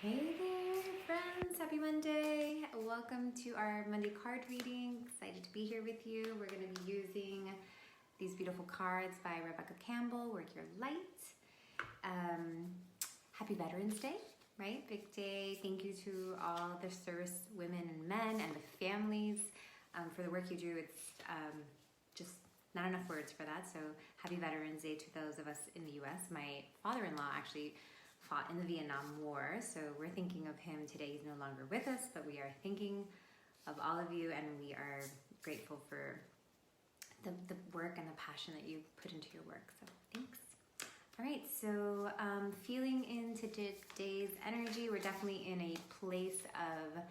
Hey there, friends. Happy Monday. Welcome to our Monday card reading. Excited to be here with you. We're going to be using these beautiful cards by Rebecca Campbell, Work Your Light. Happy Veterans Day, right? Big day. Thank you to all the service women and men and the families for the work you do. It's just not enough words for that. So happy Veterans Day to those of us in the U.S. My father-in-law actually fought in the Vietnam War, so we're thinking of him today. He's no longer with us, but we are thinking of all of you, and we are grateful for the work and the passion that you put into your work, so thanks. All right, so feeling into today's energy, we're definitely in a place of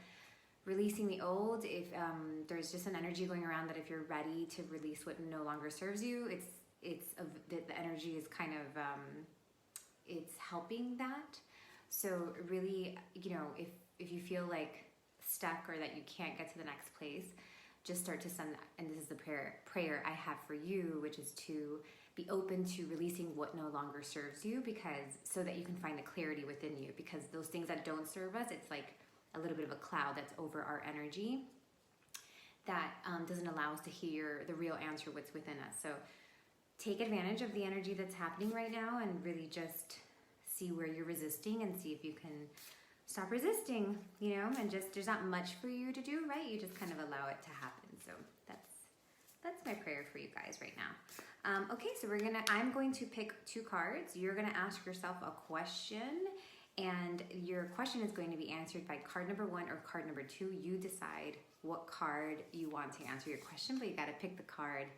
releasing the old. If there's just an energy going around that if you're ready to release what no longer serves you, the energy is kind of it's helping that. So really, if you feel like stuck or that you can't get to the next place, just start to send that. And this is the prayer I have for you, which is to be open to releasing what no longer serves you, because so that you can find the clarity within you, because those things that don't serve us, it's like a little bit of a cloud that's over our energy that doesn't allow us to hear the real answer what's within us. So take advantage of the energy that's happening right now and really just see where you're resisting and see if you can stop resisting, and just, there's not much for you to do, right? You just kind of allow it to happen. So that's my prayer for you guys right now. Okay, so I'm going to pick two cards. You're gonna ask yourself a question, and your question is going to be answered by card number 1 or card number 2. You decide what card you want to answer your question, but you gotta pick the card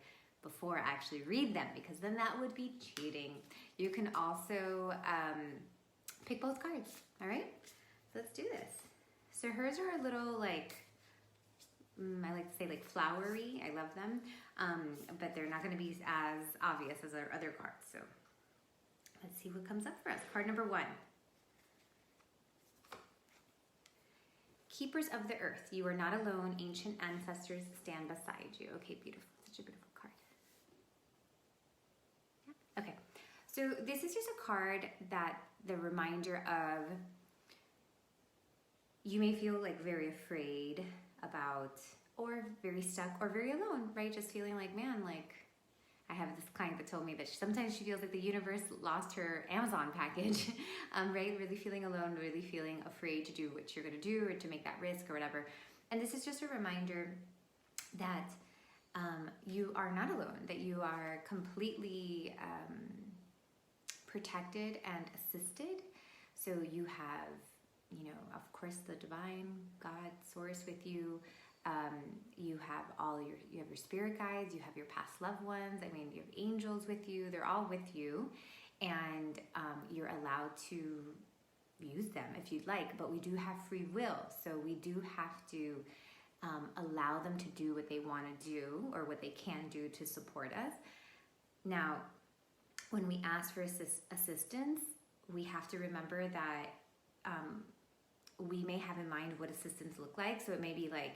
before I actually read them, because then that would be cheating. You can also pick both cards, all right? So let's do this. So hers are a little like, I like to say like flowery. I love them, but they're not gonna be as obvious as our other cards. So let's see what comes up for us. Card number 1. Keepers of the earth, you are not alone. Ancient ancestors stand beside you. Okay, beautiful, such a beautiful card. Okay, so this is just a card that the reminder of, you may feel like very afraid about, or very stuck, or very alone, right? Just feeling like, man, like I have this client that told me that sometimes she feels like the universe lost her Amazon package, right? Really feeling alone, really feeling afraid to do what you're gonna do or to make that risk or whatever. And this is just a reminder that you are not alone, that you are completely protected and assisted. So you have, of course, the divine God source with you. You have you have your spirit guides, you have your past loved ones. I mean, you have angels with you. They're all with you, and you're allowed to use them if you'd like. But we do have free will, so we do have to allow them to do what they want to do or what they can do to support us. Now, when we ask for assistance, we have to remember that we may have in mind what assistance look like. So it may be like,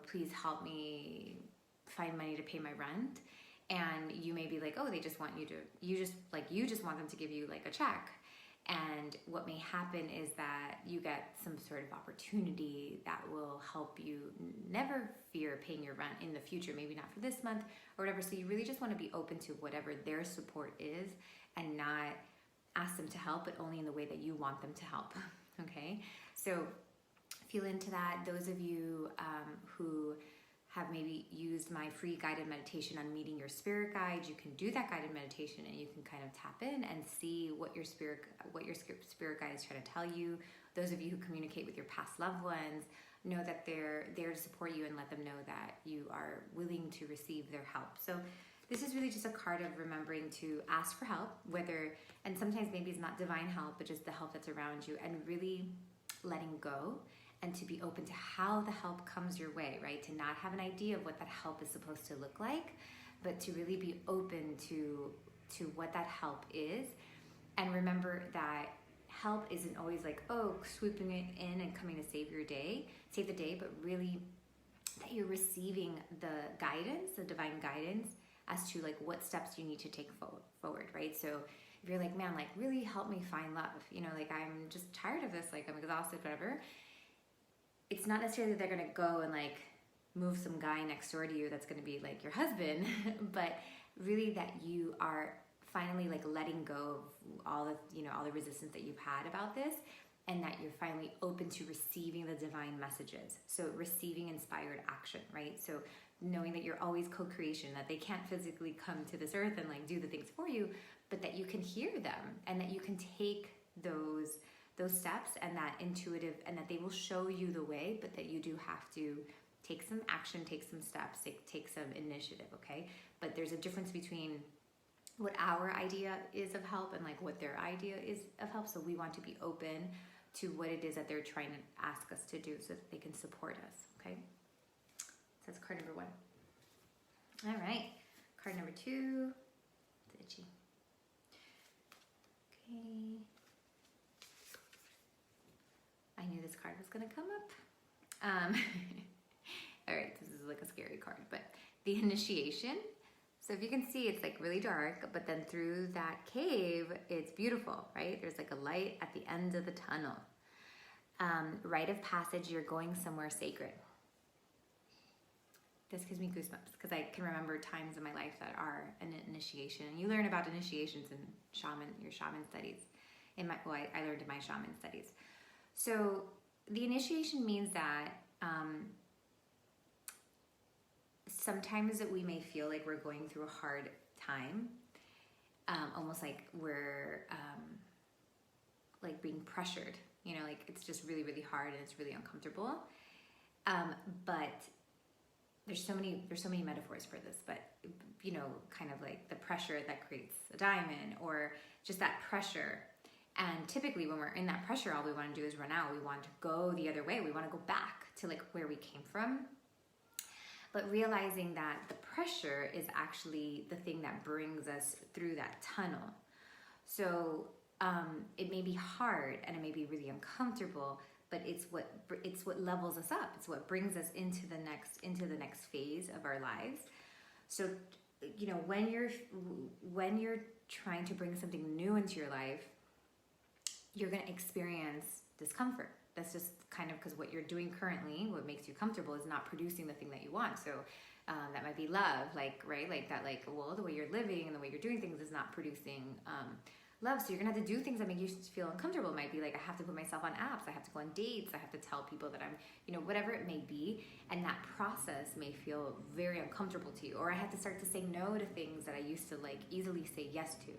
please help me find money to pay my rent. And you may be like, oh, they just want you just want them to give you like a check. And what may happen is that you get some sort of opportunity that will help you never fear paying your rent in the future, maybe not for this month or whatever. So you really just want to be open to whatever their support is and not ask them to help, but only in the way that you want them to help, okay? So feel into that. Those of you who have maybe used my free guided meditation on meeting your spirit guide, you can do that guided meditation and you can kind of tap in and see what your spirit guide is trying to tell you. Those of you who communicate with your past loved ones, know that they're there to support you and let them know that you are willing to receive their help. So this is really just a card of remembering to ask for help, and sometimes maybe it's not divine help, but just the help that's around you, and really letting go and to be open to how the help comes your way, right? To not have an idea of what that help is supposed to look like, but to really be open to what that help is. And remember that help isn't always like, oh, swooping it in and coming to save the day, but really that you're receiving the guidance, the divine guidance, as to like what steps you need to take forward, right? So if you're like, man, like really help me find love, you know, like I'm just tired of this, like I'm exhausted, whatever. It's not necessarily that they're gonna go and like move some guy next door to you that's gonna be like your husband, but really that you are finally like letting go of all of, you know, all the resistance that you've had about this, and that you're finally open to receiving the divine messages. So receiving inspired action, right? So knowing that you're always co-creation, that they can't physically come to this earth and like do the things for you, but that you can hear them and that you can take those steps, and that intuitive, and that they will show you the way, but that you do have to take some action, take some steps, take some initiative, okay? But there's a difference between what our idea is of help and like what their idea is of help. So we want to be open to what it is that they're trying to ask us to do so that they can support us, okay? So that's card number 1. All right, card number 2. It's itchy. Okay. I knew this card was gonna come up. All right, this is like a scary card, but the initiation. So if you can see, it's like really dark, but then through that cave, it's beautiful, right? There's like a light at the end of the tunnel. Rite of passage, you're going somewhere sacred. This gives me goosebumps because I can remember times in my life that are an initiation. And you learn about initiations in your shaman studies. I learned in my shaman studies. So the initiation means that sometimes that we may feel like we're going through a hard time, almost like we're like being pressured, you know, like it's just really, really hard and it's really uncomfortable. But there's so many metaphors for this, but you know, kind of like the pressure that creates a diamond, or just that pressure. And typically when we're in that pressure, all we want to do is run out. We want to go the other way. We want to go back to like where we came from. But realizing that the pressure is actually the thing that brings us through that tunnel. So it may be hard and it may be really uncomfortable, but it's what levels us up. It's what brings us into the next phase of our lives. So, you know, when you're trying to bring something new into your life, you're going to experience discomfort. That's just kind of because what you're doing currently, what makes you comfortable, is not producing the thing that you want. So that might be love, like, right? Like that, like, well, the way you're living and the way you're doing things is not producing love. So you're gonna have to do things that make you feel uncomfortable. It might be like, I have to put myself on apps, I have to go on dates, I have to tell people that I'm, you know, whatever it may be. And that process may feel very uncomfortable to you. Or I have to start to say no to things that I used to like easily say yes to.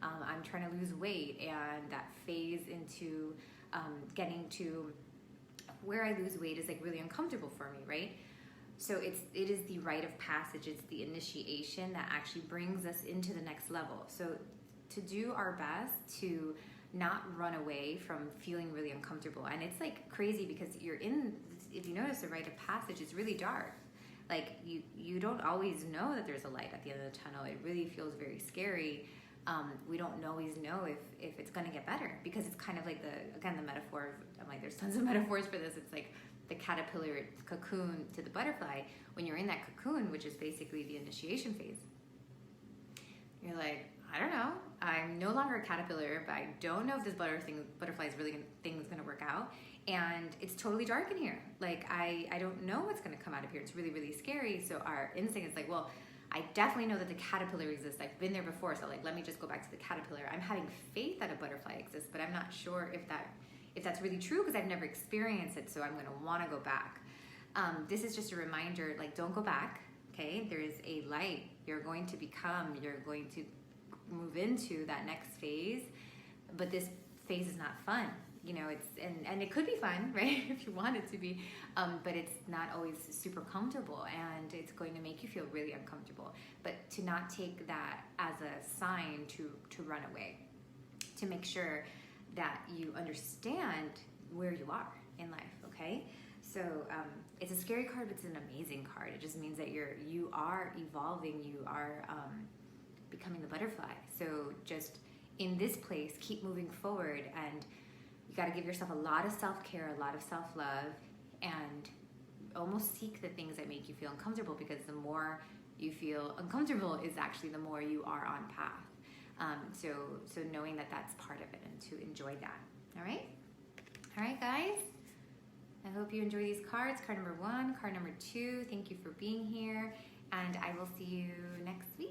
I'm trying to lose weight, and that phase into getting to where I lose weight is like really uncomfortable for me, right? So it is the rite of passage, it's the initiation that actually brings us into the next level. So to do our best to not run away from feeling really uncomfortable. And it's like crazy because if you notice, the rite of passage is really dark. Like you don't always know that there's a light at the end of the tunnel. It really feels very scary. We don't always know if it's going to get better, because it's kind of like the metaphor of, I'm like, there's tons of metaphors for this. It's like the caterpillar cocoon to the butterfly. When you're in that cocoon, which is basically the initiation phase, you're like, I don't know, I'm no longer a caterpillar, but I don't know if this butterfly is really thing is going to work out. And it's totally dark in here. Like, I don't know what's going to come out of here. It's really, really scary. So our instinct is like, well, I definitely know that the caterpillar exists. I've been there before, so like, let me just go back to the caterpillar. I'm having faith that a butterfly exists, but I'm not sure if that's really true, because I've never experienced it, so I'm going to want to go back. This is just a reminder, like, don't go back, okay? There is a light. You're going to move into that next phase, but this phase is not fun. You know, and it could be fun, right? If you want it to be, but it's not always super comfortable, and it's going to make you feel really uncomfortable. But to not take that as a sign to run away, to make sure that you understand where you are in life, okay? So it's a scary card, but it's an amazing card. It just means that you are evolving, you are becoming the butterfly. So just in this place, keep moving forward, and you got to give yourself a lot of self-care, a lot of self-love, and almost seek the things that make you feel uncomfortable, because the more you feel uncomfortable is actually the more you are on path. So knowing that that's part of it and to enjoy that. All right, guys. I hope you enjoy these cards. Card number 1, card number 2. Thank you for being here, and I will see you next week.